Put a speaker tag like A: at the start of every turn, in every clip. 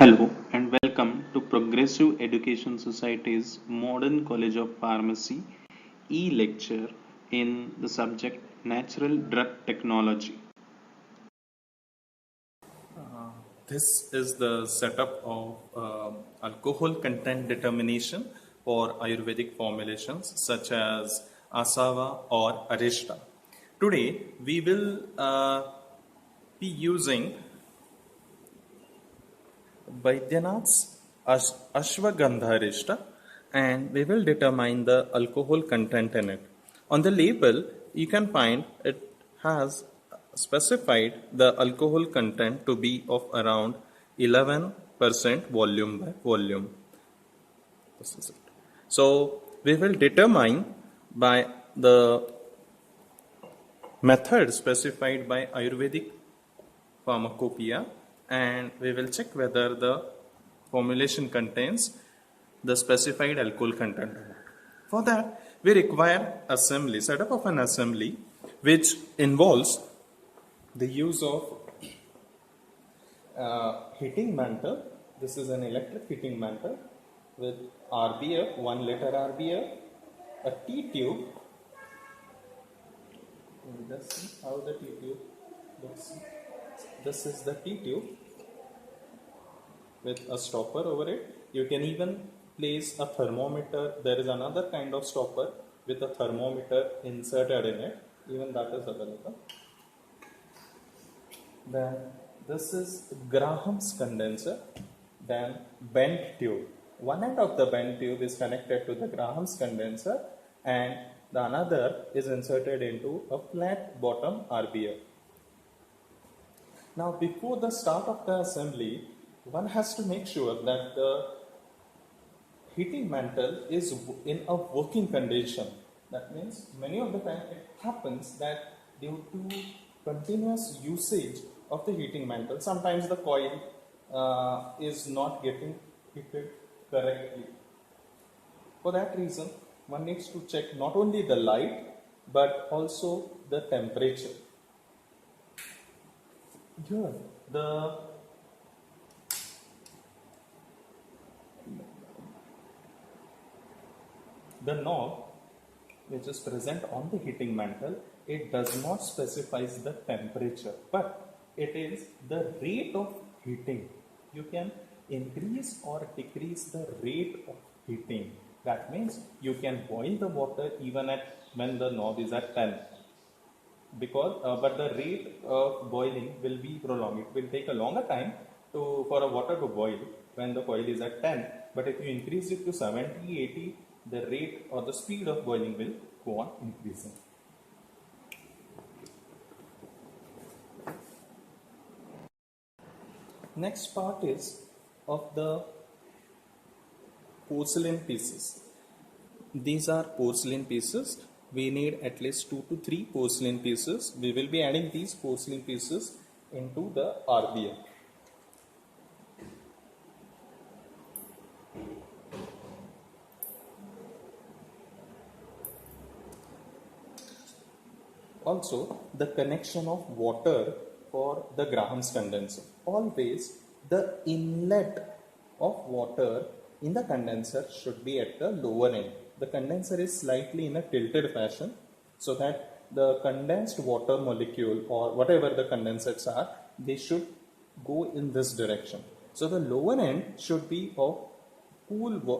A: Hello and welcome to Progressive Education Society's Modern College of Pharmacy e-lecture in the subject Natural Drug Technology.
B: This is the setup of alcohol content determination for Ayurvedic formulations such as Asava or Arishta. Today we will be using Vaidyanath's Ashwagandha Arishta and we will determine the alcohol content in it. On the label you can find it has specified the alcohol content to be of around 11% volume by volume. This is it. So we will determine by the method specified by Ayurvedic pharmacopoeia and we will check whether the formulation contains the specified alcohol content. For that we require setup of an assembly which involves the use of heating mantle. This is an electric heating mantle with RBF, 1 liter RBF, a T-tube. Let's see how the T-tube looks. This is the T-tube with a stopper over it. You can even place a thermometer. There is another kind of stopper with a thermometer inserted in it. Even that is available. Then this is Graham's condenser. Then bent tube. One end of the bent tube is connected to the Graham's condenser and the another is inserted into a flat bottom RBF. Now before the start of the assembly, one has to make sure that the heating mantle is in a working condition. That means many of the time it happens that due to continuous usage of the heating mantle, sometimes the coil is not getting heated correctly. For that reason, one needs to check not only the light but also the temperature. Here, the knob which is present on the heating mantle, it does not specify the temperature, but it is the rate of heating. You can increase or decrease the rate of heating. That means you can boil the water even at when the knob is at 10. Because but the rate of boiling will be prolonged. It will take a longer time for a water to boil when the coil is at 10. But if you increase it to 70, 80, the rate or the speed of boiling will go on increasing. Next part is of the porcelain pieces. These are porcelain pieces. We need at least 2 to 3 porcelain pieces. We will be adding these porcelain pieces into the RBF. Also, the connection of water for the Graham's condenser. Always the inlet of water in the condenser should be at the lower end. The condenser is slightly in a tilted fashion so that the condensed water molecule or whatever the condensers are, they should go in this direction. So the lower end should be of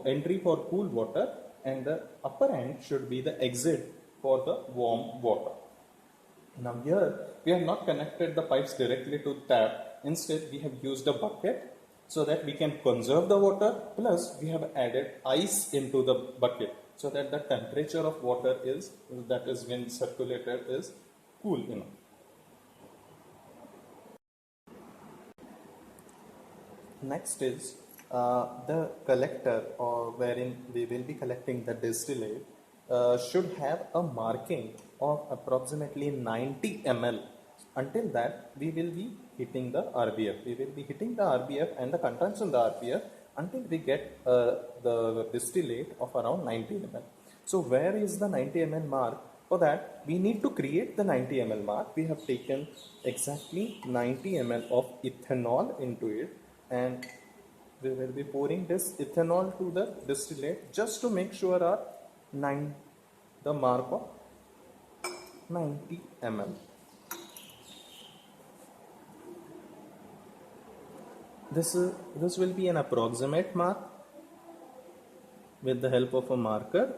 B: entry for cool water and the upper end should be the exit for the warm water. Now here we have not connected the pipes directly to the tap. Instead we have used a bucket so that we can conserve the water, plus we have added ice into the bucket so that the temperature of water that is being circulated is cool enough. Next is the collector wherein we will be collecting the distillate should have a marking of approximately 90 ml. Until that, we will be heating the RBF. We will be heating the RBF and the contents in the RBF until we get the distillate of around 90 ml. So where is the 90 ml mark? For that, we need to create the 90 ml mark. We have taken exactly 90 ml of ethanol into it and we will be pouring this ethanol to the distillate just to make sure our 9 the mark of 90 ml. This will be an approximate mark with the help of a marker.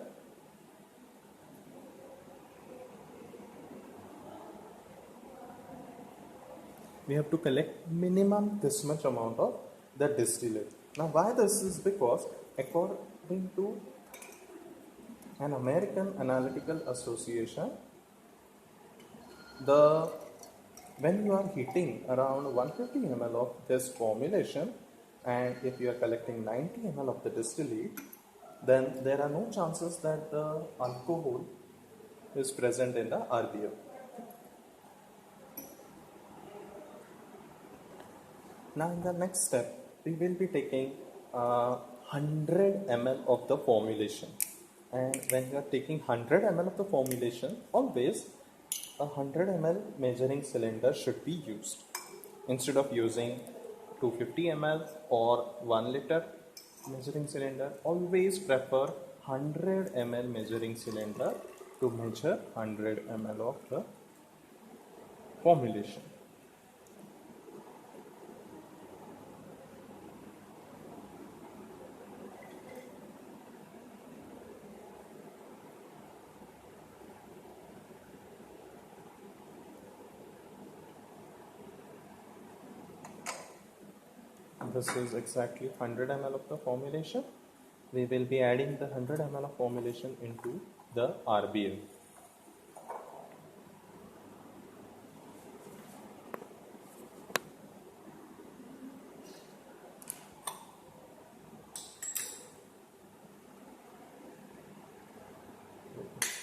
B: We have to collect minimum this much amount of the distillate. Now why this is because according to an American Analytical Association, when you are heating around 150 ml of this formulation and if you are collecting 90 ml of the distillate, then there are no chances that the alcohol is present in the RBF. Now in the next step, we will be taking 100 ml of the formulation. And when you are taking 100 ml of the formulation, always a 100 ml measuring cylinder should be used. Instead of using 250 ml or 1 liter measuring cylinder, always prefer 100 ml measuring cylinder to measure 100 ml of the formulation. This is exactly 100 ml of the formulation. We will be adding the 100 ml of formulation into the RBF.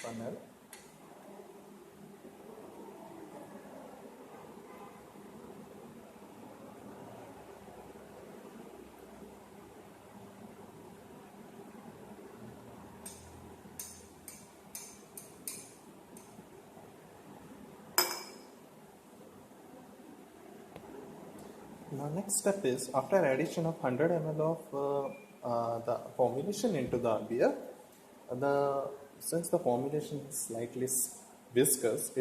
B: Funnel. Now next step is after addition of 100 ml of the formulation into the RBF, since the formulation is slightly viscous,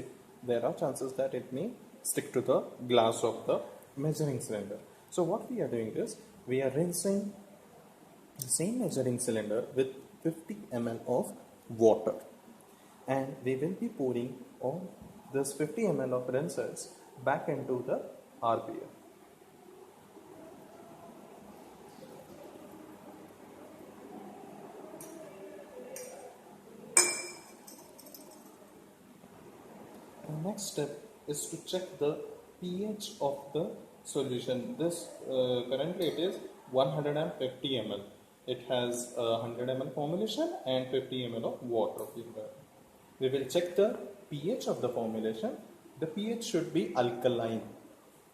B: there are chances that it may stick to the glass of the measuring cylinder. So what we are doing is we are rinsing the same measuring cylinder with 50 ml of water, and we will be pouring all this 50 ml of rinsers back into the RBF. The next step is to check the pH of the solution. This currently it is 150 ml. It has 100 ml formulation and 50 ml of water. We will check the pH of the formulation. The pH should be alkaline,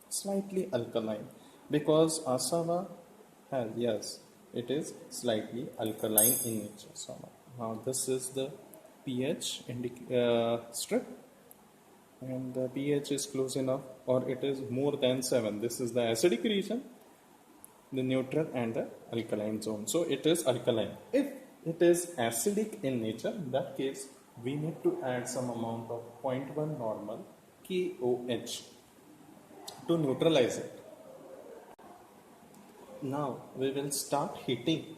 B: slightly alkaline, because Asava has, yes, it is slightly alkaline in nature. So now this is the pH strip, and the pH is close enough, or it is more than 7. This is the acidic region, the neutral and the alkaline zone. So it is alkaline. If it is acidic in nature, in that case we need to add some amount of 0.1 normal KOH to neutralize it. Now we will start heating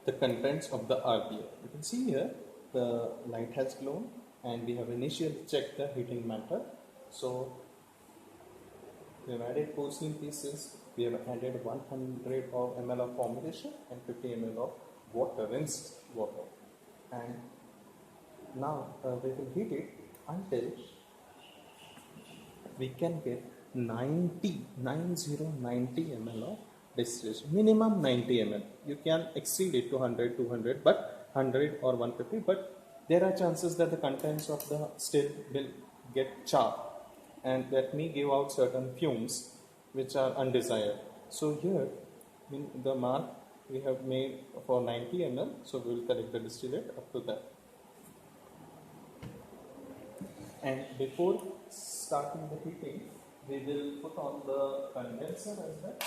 B: the contents of the RBF. You can see here the light has glowed and we have initially checked the heating matter. So we have added porcelain pieces, we have added 100 ml of formulation and 50 ml of water, rinsed water, and now we will heat it until we can get 90 ml of distillation, minimum 90 ml. You can exceed it to 100, 200, but 100 or 150, but there are chances that the contents of the still will get char, and that may give out certain fumes which are undesired. So here in the mark we have made for 90 ml, so we will collect the distillate up to that. And before starting the heating, we will put on the condenser as well.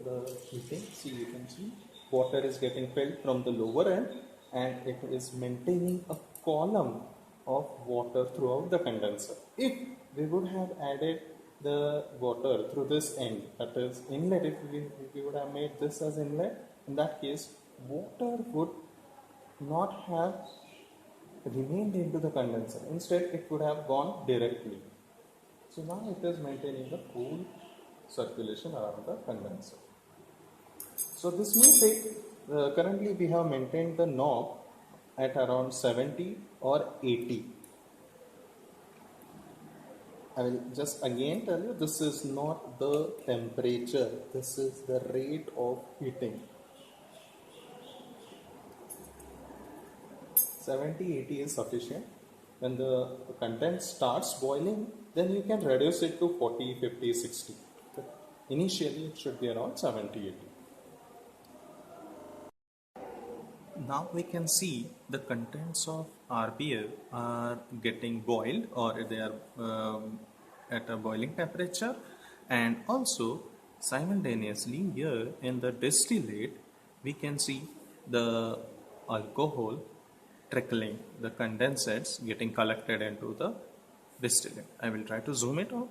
B: the heating. See, you can see water is getting filled from the lower end and it is maintaining a column of water throughout the condenser. If we would have added the water through this end, that is inlet, if we would have made this as inlet, in that case water would not have remained into the condenser. Instead, it would have gone directly. So now it is maintaining the cool circulation around the condenser. So this may take, currently we have maintained the knob at around 70 or 80. I will just again tell you, this is not the temperature, this is the rate of heating. 70-80 is sufficient. When the content starts boiling, then you can reduce it to 40, 50, 60. Okay. Initially, it should be around 70-80. Now we can see the contents of RBL are getting boiled, or they are at a boiling temperature, and also simultaneously here in the distillate we can see the alcohol trickling, the condensates getting collected into the distillate. I will try to zoom it out.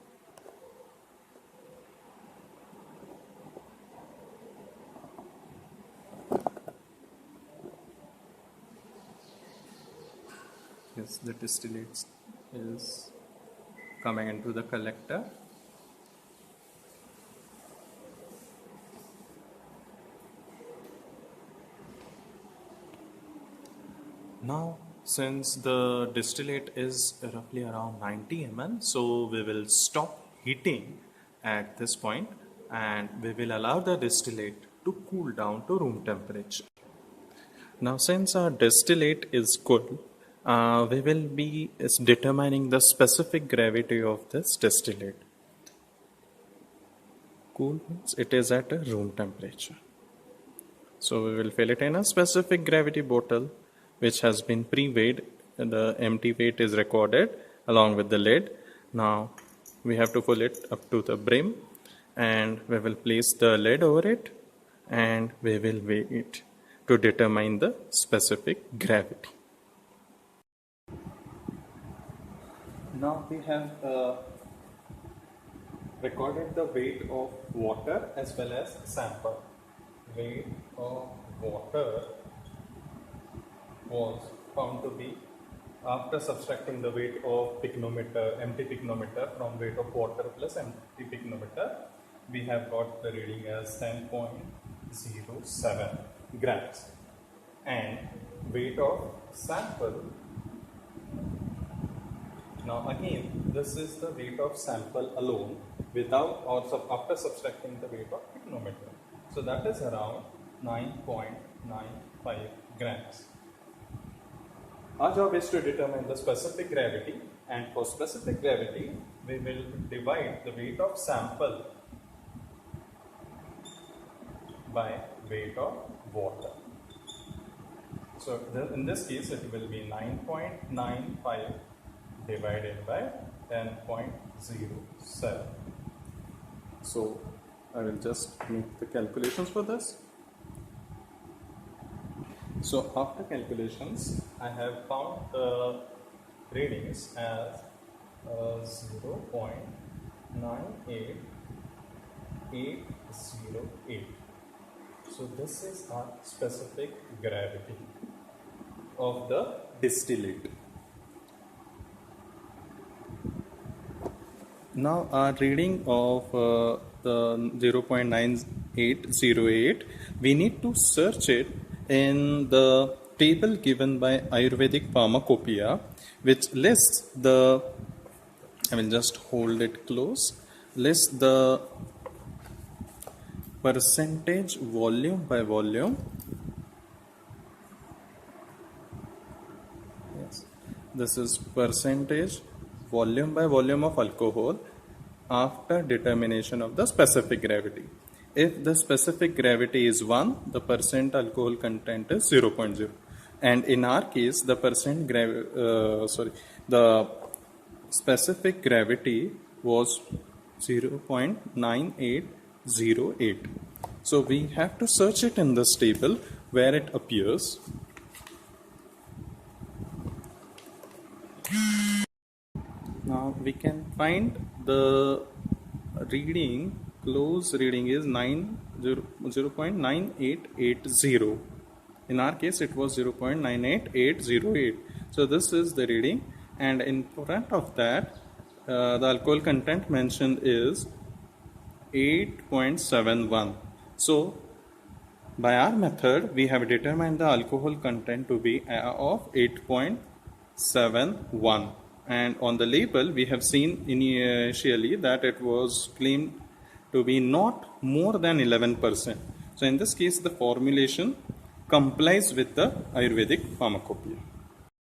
B: Yes, the distillate is coming into the collector. Now, since the distillate is roughly around 90 ml, so we will stop heating at this point and we will allow the distillate to cool down to room temperature. Now, since our distillate is cool, we will be determining the specific gravity of this distillate. Cool means it is at a room temperature. So we will fill it in a specific gravity bottle which has been pre-weighed. The empty weight is recorded along with the lid. Now we have to fill it up to the brim and we will place the lid over it and we will weigh it to determine the specific gravity. Now we have recorded the weight of water as well as sample. Weight of water was found to be, after subtracting the weight of pycnometer, empty pycnometer from weight of water plus empty pycnometer, we have got the reading as 10.07 grams. And weight of sample, now again this is the weight of sample alone without or after subtracting the weight of pycnometer. So that is around 9.95 grams. Our job is to determine the specific gravity, and for specific gravity we will divide the weight of sample by weight of water. So in this case it will be 9.95 divided by 10.07. So I will just make the calculations for this. So after calculations, I have found the readings as 0.98808. So this is our specific gravity of the distillate. Now our reading of the 0.9808, we need to search it in the table given by Ayurvedic Pharmacopoeia, which lists the, I will just hold it close, lists the percentage volume by volume. Yes, this is percentage volume by volume of alcohol after determination of the specific gravity. If the specific gravity is 1, the percent alcohol content is 0.0. And in our case, the the specific gravity was 0.9808. So we have to search it in this table where it appears. Now we can find the reading, close reading is 0.9880. In our case it was 0.98808. So this is the reading, and in front of that the alcohol content mentioned is 8.71. So by our method we have determined the alcohol content to be of 8.71, and on the label we have seen initially that it was claimed to be not more than 11%. So in this case the formulation complies with the Ayurvedic pharmacopoeia.